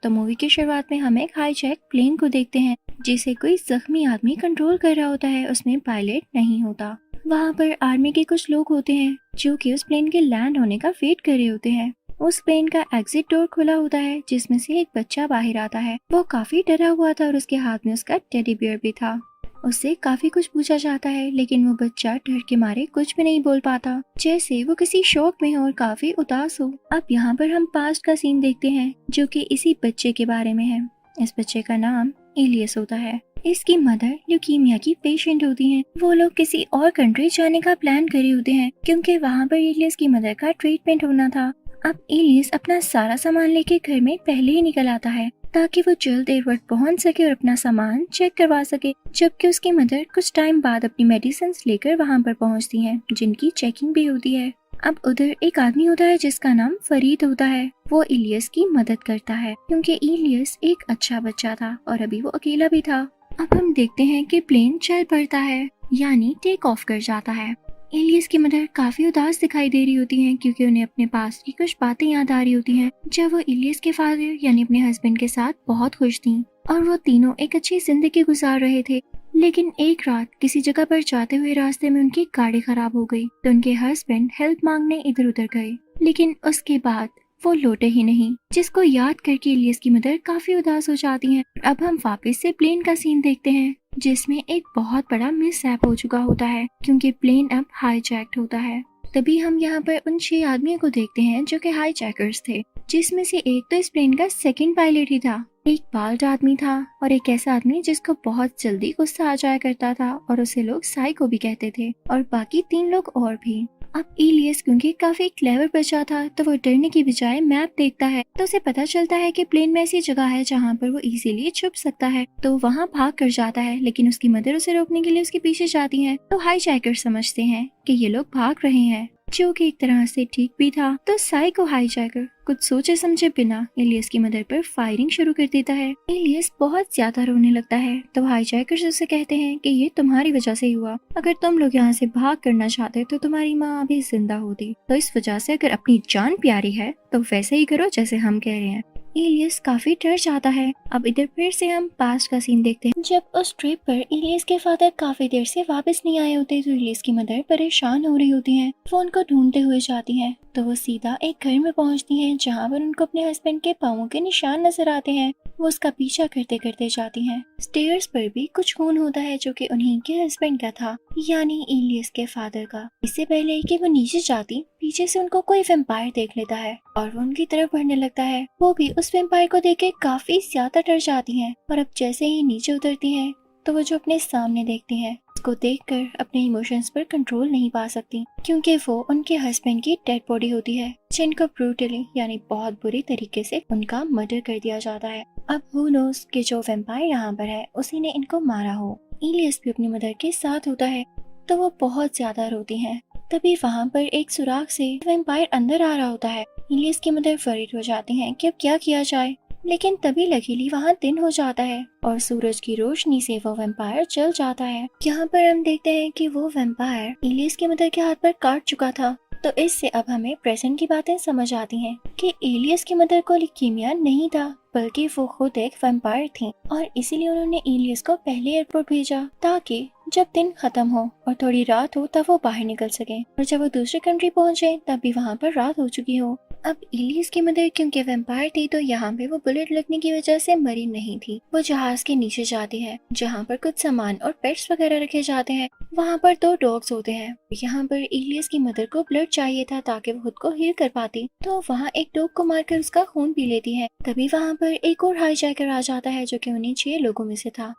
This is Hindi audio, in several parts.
तो मूवी की शुरुआत में हम एक हाईजैक प्लेन को देखते हैं जिसे कोई जख्मी आदमी कंट्रोल कर रहा होता है। उसमें पायलट नहीं होता। वहाँ पर आर्मी के कुछ लोग होते हैं जो कि उस प्लेन के लैंड होने का वेट कर रहे होते हैं। उस प्लेन का एग्जिट डोर खुला होता है जिसमें से एक बच्चा बाहर आता है। वो काफी डरा हुआ था और उसके हाथ में उसका टेडी बियर भी था। उससे काफी कुछ पूछा जाता है लेकिन वो बच्चा डर के मारे कुछ भी नहीं बोल पाता, जैसे वो किसी शौक में हो और काफी उदास हो। अब यहाँ पर हम पास्ट का सीन देखते हैं जो कि इसी बच्चे के बारे में है। इस बच्चे का नाम एलियस होता है। इसकी मदर ल्यूकीमिया की पेशेंट होती हैं। वो लोग किसी और कंट्री जाने का प्लान करे होते हैं क्योंकि वहाँ पर एलियस की मदर का ट्रीटमेंट होना था। अब एलियस अपना सारा सामान लेके घर में पहले ही निकल आता है ताकि वो जल्द एयरपोर्ट पहुंच सके और अपना सामान चेक करवा सके, जबकि उसकी मदर कुछ टाइम बाद अपनी मेडिसिन लेकर वहां पर पहुंचती हैं जिनकी चेकिंग भी होती है। अब उधर एक आदमी होता है जिसका नाम फरीद होता है। वो इलियस की मदद करता है क्योंकि इलियस एक अच्छा बच्चा था और अभी वो अकेला भी था। अब हम देखते हैं कि प्लेन चल पड़ता है, यानी टेक ऑफ कर जाता है। एलियस की मदर काफी उदास दिखाई दे रही होती हैं क्योंकि उन्हें अपने पास की कुछ बातें याद आ रही होती हैं जब वो एलियस के फादर यानी अपने हस्बैंड के साथ बहुत खुश थीं और वो तीनों एक अच्छी जिंदगी गुजार रहे थे। लेकिन एक रात किसी जगह पर जाते हुए रास्ते में उनकी गाड़ी खराब हो गई तो उनके हस्बैंड हेल्प मांगने इधर उधर गए, लेकिन उसके बाद वो लौटे ही नहीं, जिसको याद करके एलियस की मदर काफी उदास हो जाती हैं। अब हम वापस से प्लेन का सीन देखते हैं जिसमें एक बहुत बड़ा मिसहैप हो चुका होता है क्योंकि प्लेन अब हाईजैक्ड होता है। तभी हम यहाँ पर उन 6 आदमियों को देखते हैं जो कि हाईजैकर्स थे, जिसमें से एक तो इस प्लेन का सेकंड पायलट ही था। एक बाल्ड आदमी था और एक ऐसा आदमी जिसको बहुत जल्दी गुस्सा आ जाया करता था और उसे लोग साइको भी कहते थे, और बाकी 3 लोग और भी। अब इलियस क्योंकि काफी क्लेवर बचा था तो वो डरने की बजाय मैप देखता है तो उसे पता चलता है कि प्लेन में ऐसी जगह है जहाँ पर वो इजीली छुप सकता है, तो वहाँ भाग कर जाता है। लेकिन उसकी मदर उसे रोकने के लिए उसके पीछे जाती है तो हाईजैकर समझते हैं कि ये लोग भाग रहे हैं, जो कि एक तरह से ठीक भी था। तो साइको हाईजैकर कुछ सोचे समझे बिना इलियस की मदर पर फायरिंग शुरू कर देता है। इलियस बहुत ज्यादा रोने लगता है तो हाईजैकर्स उसे कहते हैं कि ये तुम्हारी वजह से हुआ, अगर तुम लोग यहाँ से भाग करना चाहते तो तुम्हारी माँ अभी जिंदा होती, तो इस वजह से अगर अपनी जान प्यारी है तो वैसे ही करो जैसे हम कह रहे हैं। इलियस काफी डर जाता है। अब इधर फिर से हम पास्ट का सीन देखते हैं। जब उस ट्रिप पर इलियस के फादर काफी देर से वापस नहीं आए होते तो इलियस की मदर परेशान हो रही होती हैं। वो उनको ढूंढते हुए जाती हैं तो वो सीधा एक घर में पहुंचती हैं जहां पर उनको अपने हस्बैंड के पाँवों के निशान नजर आते हैं। वो उसका पीछा करते करते जाती हैं। स्टेयर्स पर भी कुछ खून होता है जो कि उन्हीं के हस्बैंड का था, यानी इलियस के फादर का। इससे पहले कि वो नीचे जाती, पीछे से उनको कोई वैम्पायर देख लेता है और वो उनकी तरफ बढ़ने लगता है। वो भी उस वैम्पायर को देख के काफी ज्यादा डर जाती हैं और अब जैसे ही नीचे उतरती हैं तो वो जो अपने सामने देखती हैं उसको देखकर अपने इमोशंस पर कंट्रोल नहीं पा सकती क्योंकि वो उनके हस्बैंड की डेड बॉडी होती है जिनको ब्रूटली यानी बहुत बुरी तरीके से उनका मर्डर कर दिया जाता है। अब हु नोस कि जो वैम्पायर यहाँ पर है उसी ने इनको मारा हो। इलियस भी अपनी मदर के साथ होता है तो वो बहुत ज्यादा रोती हैं। तभी वहाँ पर एक सुराग से वैम्पायर अंदर आ रहा होता है। इलियस की मदर वरीड हो जाती हैं कि अब क्या किया जाए, लेकिन तभी लकीली वहाँ दिन हो जाता है और सूरज की रोशनी से वो वैम्पायर जल जाता है। यहाँ पर हम देखते हैं कि वो वैम्पायर इलियस की मदर के हाथ पर काट चुका था। तो इससे अब हमें प्रेजेंट की बातें समझ आती हैं कि इलियस की मदर को ल्यूकीमिया नहीं था बल्कि वो खुद एक वैम्पायर थी और इसीलिए उन्होंने इलियस को पहले एयरपोर्ट भेजा ताकि जब दिन खत्म हो और थोड़ी रात हो तब वो बाहर निकल सके, और जब वो दूसरी कंट्री पहुंचे तब भी वहाँ पर रात हो चुकी हो। अब इलियस की मदर क्योंकि वैम्पायर थी तो यहाँ पे वो बुलेट लगने की वजह से मरी नहीं थी। वो जहाज के नीचे जाती है जहाँ पर कुछ सामान और पेट्स वगैरह रखे जाते हैं। वहाँ पर 2 डॉग्स होते हैं। यहाँ पर इलियस की मदर को ब्लड चाहिए था ताकि वो खुद को हील कर पाती, तो वहाँ एक डॉग को मारकर उसका खून पी लेती है। तभी वहाँ पर एक और हाईजैकर आ जाता है जो कि उन्हीं 6 लोगों में से था।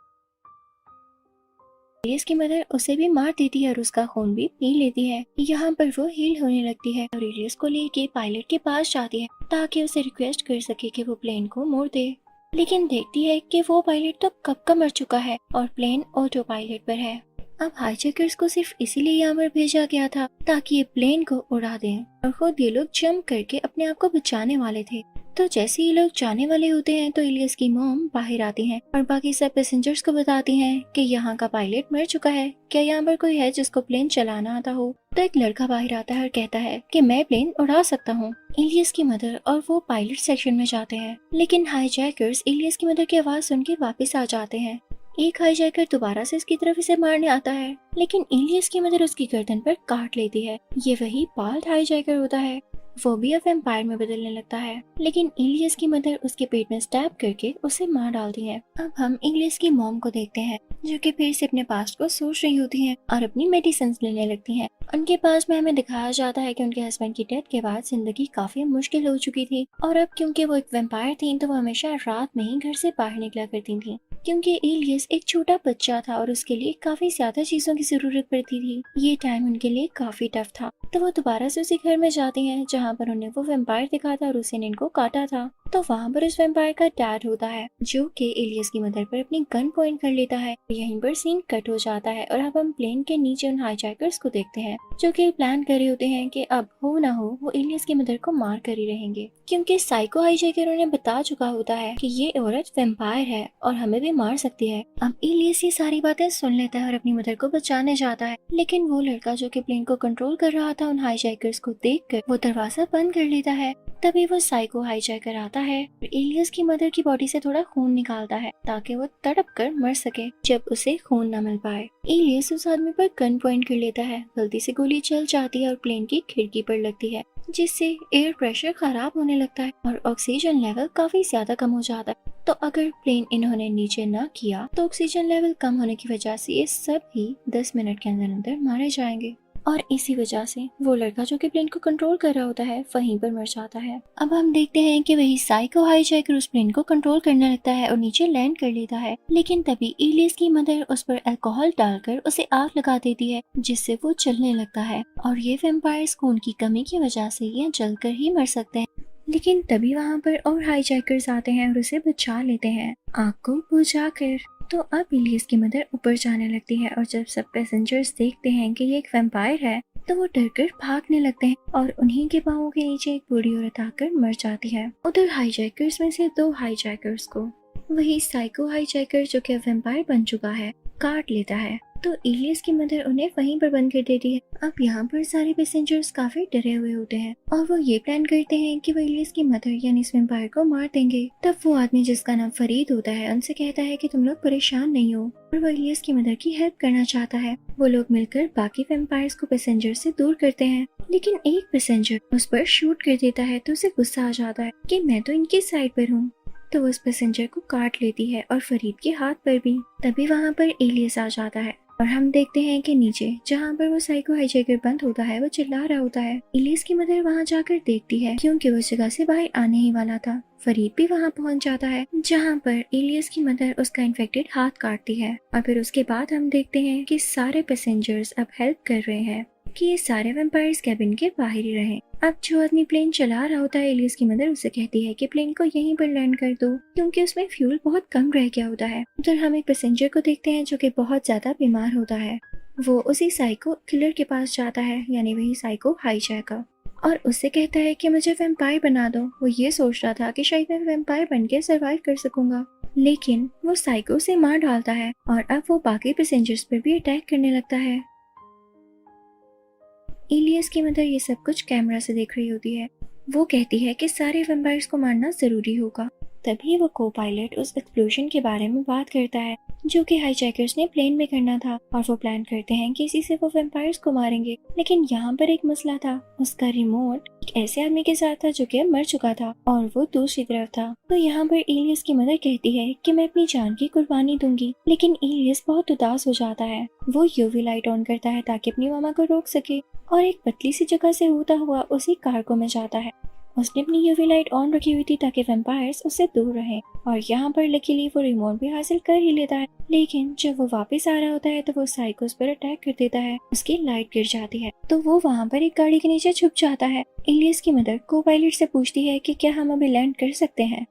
इलियस की मदर उसे भी मार देती है और उसका खून भी पी लेती है। यहाँ पर वो हील होने लगती है और इलियस को लेके पायलट के पास जाती है ताकि उसे रिक्वेस्ट कर सके कि वो प्लेन को मोड़ दे, लेकिन देखती है कि वो पायलट तो कब का मर चुका है और प्लेन ऑटो पायलट पर है। अब हाईजैकर्स को सिर्फ इसीलिए यहाँ पर भेजा गया था ताकि ये प्लेन को उड़ा दें और खुद ये लोग जंप करके अपने आप को बचाने वाले थे। तो जैसे ही लोग जाने वाले होते हैं तो इलियस की मॉम बाहर आती हैं और बाकी सब पैसेंजर्स को बताती हैं कि यहाँ का पायलट मर चुका है, क्या यहाँ पर कोई है जिसको प्लेन चलाना आता हो। तो एक लड़का बाहर आता है और कहता है कि मैं प्लेन उड़ा सकता हूँ। इलियस की मदर और वो पायलट सेक्शन में जाते हैं, लेकिन हाईजैकर्स इलियस की मदर की आवाज सुन के वापस आ जाते हैं। एक हाईजैकर दोबारा से इसकी तरफ इसे मारने आता है, लेकिन इलियस की मदर उसकी गर्दन पर काट लेती है। ये वही बाल्ड हाईजैकर होता है, वो भी अब वैम्पायर में बदलने लगता है, लेकिन इलियस की मदर उसके पेट में स्टैब करके उसे मार डालती है। अब हम इलियस की मॉम को देखते हैं जो कि फिर से अपने पास्ट को सोच रही होती हैं और अपनी मेडिसिन लेने लगती हैं। उनके पास में हमें दिखाया जाता है कि उनके हस्बैंड की डेथ के बाद जिंदगी काफी मुश्किल हो चुकी थी और अब क्योंकि वो एक वैम्पायर थी तो वो हमेशा रात में ही घर से बाहर निकला करती थी, क्योंकि इलियस एक छोटा बच्चा था और उसके लिए काफी ज्यादा चीजों की जरूरत पड़ती थी। ये टाइम उनके लिए काफी टफ था, तो वो दोबारा से उसी घर में जाती हैं जहाँ पर उन्हें वो वैम्पायर दिखा था और उसे ने इनको काटा था। तो वहाँ पर उस वैम्पायर का डैड होता है जो कि इलियस की मदर पर अपनी गन पॉइंट कर लेता है। यहीं पर सीन कट हो जाता है और अब हम प्लेन के नीचे उन हाईजैकर्स को देखते हैं जो कि प्लान कर रहे होते हैं कि अब हो ना हो वो इलियस की मदर को मार कर ही रहेंगे, क्योंकि साइको हाईजैकर उन्हें बता चुका होता है कि ये औरत वैम्पायर है और हमें भी मार सकती है। अब इलियस ये सारी बातें सुन लेता है और अपनी मदर को बचाने जाता है, लेकिन वो लड़का जो कि प्लेन को कंट्रोल कर रहा था उन हाईजैकर्स को देखकर वो दरवाजा बंद कर लेता है। तभी वो साइको हाईजैकर आता है और इलियस की मदर की बॉडी से थोड़ा खून निकालता है ताकि वो तड़प कर मर सके जब उसे खून न मिल पाए। इलियस उस आदमी पर गन पॉइंट कर लेता है, गलती से गोली चल जाती है और प्लेन की खिड़की पर लगती है, जिससे एयर प्रेशर खराब होने लगता है और ऑक्सीजन लेवल काफी ज्यादा कम हो जाता है। तो अगर प्लेन इन्होंने नीचे न किया तो ऑक्सीजन लेवल कम होने की वजह से ये सब ही 10 मिनट के अंदर अंदर मारे जाएंगे और इसी वजह से वो लड़का जो कि प्लेन को कंट्रोल कर रहा होता है वहीं पर मर जाता है। अब हम देखते हैं कि वही साइको हाईजैकर उस प्लेन को कंट्रोल करने लगता है और नीचे लैंड कर लेता है, लेकिन तभी इलियस की मदर उस पर अल्कोहल डालकर उसे आग लगा देती है जिससे वो जलने लगता है और ये वैम्पायर्स खून की कमी की वजह से ये जलकर ही मर सकते हैं। लेकिन तभी वहाँ पर और हाईजैकर्स आते हैं और उसे बचा लेते हैं आग को बुझाकर। तो अब इलियस की मदर ऊपर जाने लगती है और जब सब पैसेंजर्स देखते हैं कि ये एक वैम्पायर है तो वो डरकर भागने लगते हैं और उन्हीं के पाँवों के नीचे एक बूढ़ी औरत आकर मर जाती है। उधर हाईजैकर्स में से 2 हाईजैकर्स को वही साइको हाईजैकर जो कि वैम्पायर बन चुका है काट लेता है। तो इलियस की मदर उन्हें वहीं पर बंद कर देती है। अब यहाँ पर सारे पैसेंजर्स काफी डरे हुए होते हैं और वो ये प्लान करते हैं कि वो इलियस की मदर यानी इस वैम्पायर को मार देंगे। तब वो आदमी जिसका नाम फरीद होता है उनसे कहता है कि तुम लोग परेशान नहीं हो और वो इलियस की मदर की हेल्प करना चाहता है। वो लोग मिलकर बाकी वैम्पायर्स को पैसेंजर से दूर करते हैं, लेकिन एक पैसेंजर उस पर शूट कर देता है तो उसे गुस्सा आ जाता है कि मैं तो इनकी साइड पर हूँ, तो वो उस पैसेंजर को काट लेती है और फरीद के हाथ पर भी। तभी वहाँ पर इलियस आ जाता है और हम देखते हैं कि नीचे जहाँ पर वो साइको हाईजैकर बंद होता है वो चिल्ला रहा होता है। इलियस की मदर वहाँ जाकर देखती है क्योंकि वो जगह से बाहर आने ही वाला था। फरीद भी वहाँ पहुँच जाता है जहाँ पर इलियस की मदर उसका इन्फेक्टेड हाथ काटती है और फिर उसके बाद हम देखते हैं कि सारे पैसेंजर्स अब हेल्प कर रहे हैं कि ये सारे वैम्पायर्स कैबिन के बाहर ही रहें। अब जो आदमी प्लेन चला रहा होता है इलियस की मदर उसे कहती है कि प्लेन को यहीं पर लैंड कर दो क्योंकि उसमें फ्यूल बहुत कम रह गया होता है। उधर हम एक पैसेंजर को देखते हैं जो कि बहुत ज्यादा बीमार होता है। वो उसी साइको किलर के पास जाता है यानी वही साइको हाईजैकर और उससे कहता है कि मुझे वैम्पायर बना दो। वो ये सोच रहा था कि शायद मैं वैम्पायर बन के सर्वाइव कर सकूंगा, लेकिन वो साइको से मार डालता है और अब वो बाकी पैसेंजर्स पर भी अटैक करने लगता है। इलियस की मदर ये सब कुछ कैमरा से देख रही होती है। वो कहती है कि सारे वैम्पायर्स को मारना जरूरी होगा। तभी वो को पायलट उस एक्सप्लोजन के बारे में बात करता है जो कि हाईजैकर्स ने प्लेन में करना था और वो प्लान करते हैं कि इसी से वो वैम्पायर्स को मारेंगे। लेकिन यहाँ पर एक मसला था, उसका रिमोट एक ऐसे आदमी के साथ था जो कि मर चुका था और वो दूसरी तरफ था। तो यहाँ पर इलियस की मदर कहती है कि मैं अपनी जान की कुर्बानी दूंगी, लेकिन इलियस बहुत उदास हो जाता है। वो यूवी लाइट ऑन करता है ताकि अपनी मामा को रोक सके और एक पतली सी जगह से होता हुआ उसी कार्गो में जाता है। उसने अपनी यूवी लाइट ऑन रखी हुई थी ताकि वैम्पायर्स उससे दूर रहें और यहाँ पर लकीली वो रिमोट भी हासिल कर ही लेता है। लेकिन जब वो वापस आ रहा होता है तो वो साइकोस पर अटैक कर देता है, उसकी लाइट गिर जाती है तो वो वहाँ पर एक गाड़ी के नीचे छुप जाता है। इलियस की मदर को पायलट से पूछती है कि क्या हम अभी लैंड कर सकते हैं।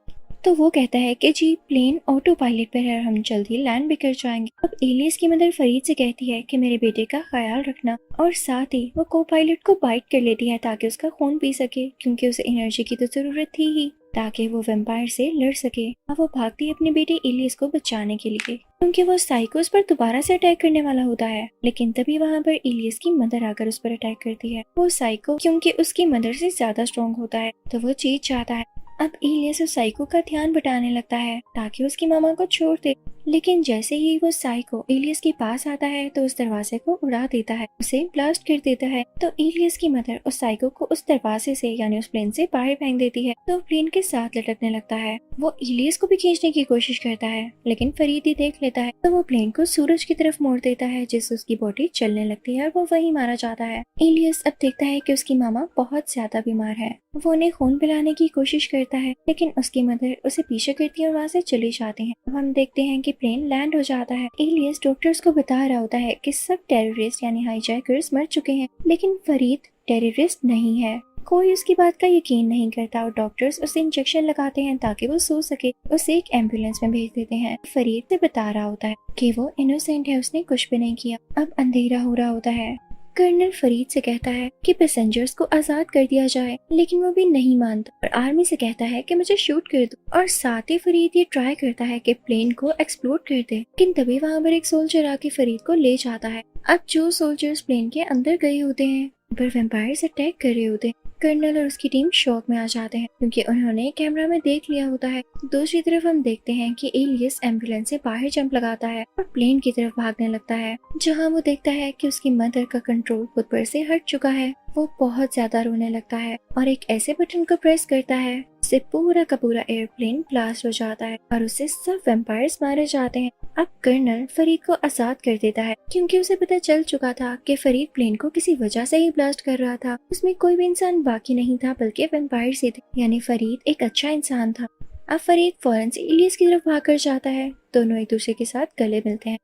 तो वो कहता है कि जी प्लेन ऑटो पायलट पर है, हम जल्दी लैंड भी कर जाएंगे। अब इलियस की मदर फरीद से कहती है कि मेरे बेटे का ख्याल रखना, और साथ ही वो को पायलट को बाइट कर लेती है ताकि उसका खून पी सके, क्योंकि उसे एनर्जी की तो जरूरत थी ही ताकि वो वेम्पायर से लड़ सके। अब वो भागती है अपने बेटे इलियस को बचाने के लिए, क्योंकि वो साइकोस पर दोबारा से अटैक करने वाला होता है। लेकिन तभी वहाँ पर इलियस की मदर आकर उस पर अटैक करती है। वो साइको क्योंकि उसकी मदर से ज्यादा स्ट्रॉन्ग होता है तो वो जीत जाता है। अब इलियस उस साइको का ध्यान बटाने लगता है ताकि उसकी मामा को छोड़ दे, लेकिन जैसे ही वो साइको इलियस के पास आता है तो उस दरवाजे को उड़ा देता है, उसे ब्लास्ट कर देता है। तो इलियस की मदर उस साइको को उस दरवाजे से यानी उस प्लेन से बाहर फेंक देती है, तो प्लेन के साथ लटकने लगता है। वो इलियस को भी खींचने की कोशिश करता है, लेकिन फरीद ही देख लेता है तो वो प्लेन को सूरज की तरफ मोड़ देता है, जिससे उसकी बॉडी चलने लगती है और वो वहीं मारा जाता है। इलियस अब देखता है कि उसकी मामा बहुत ज्यादा बीमार है। वो उन्हें खून पिलाने की कोशिश करता है, लेकिन उसकी मदर उसे पीछे करती है और वहाँ से चली जाती है। अब हम देखते हैं कि प्लेन लैंड हो जाता है। इलियस डॉक्टर्स को बता रहा होता है कि सब टेररिस्ट यानी हाईजैकर्स मर चुके हैं, लेकिन फरीद टेररिस्ट नहीं है। कोई उसकी बात का यकीन नहीं करता और डॉक्टर्स उसे इंजेक्शन लगाते हैं ताकि वो सो सके। उसे एक एम्बुलेंस में भेज देते हैं। फरीद से बता रहा होता है कि वो इनोसेंट है, उसने कुछ भी नहीं किया। अब अंधेरा हो रहा होता है। कर्नल फरीद से कहता है कि पैसेंजर्स को आजाद कर दिया जाए, लेकिन वो भी नहीं मानता और आर्मी से कहता है कि मुझे शूट कर दो। और साथ ही फरीद ये ट्राई करता है कि प्लेन को एक्सप्लोड कर दे, लेकिन तभी वहाँ पर एक सोल्जर आके फरीद को ले जाता है। अब जो सोल्जर्स प्लेन के अंदर गए होते हैं पर वेम्पायर्स अटैक कर रहे होते हैं। कर्नल और उसकी टीम शॉक में आ जाते हैं क्योंकि उन्होंने कैमरा में देख लिया होता है। दूसरी तरफ हम देखते हैं कि एलियस एम्बुलेंस से बाहर जंप लगाता है और प्लेन की तरफ भागने लगता है, जहां वो देखता है कि उसकी मदर का कंट्रोल खुद पर से हट चुका है। वो बहुत ज्यादा रोने लगता है और एक ऐसे बटन को प्रेस करता है जिससे पूरा का पूरा एयरप्लेन ब्लास्ट हो जाता है और उससे सब वेम्पायर्स मारे जाते हैं। अब कर्नल फरीद को आजाद कर देता है क्योंकि उसे पता चल चुका था कि फरीद प्लेन को किसी वजह से ही ब्लास्ट कर रहा था। उसमें कोई भी इंसान बाकी नहीं था बल्कि वेम्पायर्स ही थे, यानी फरीद एक अच्छा इंसान था। अब फरीद फौरन से इलियस की तरफ भागकर जाता है। दोनों एक दूसरे के साथ गले मिलते हैं।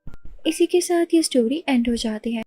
इसी के साथ ये स्टोरी एंड हो जाती है।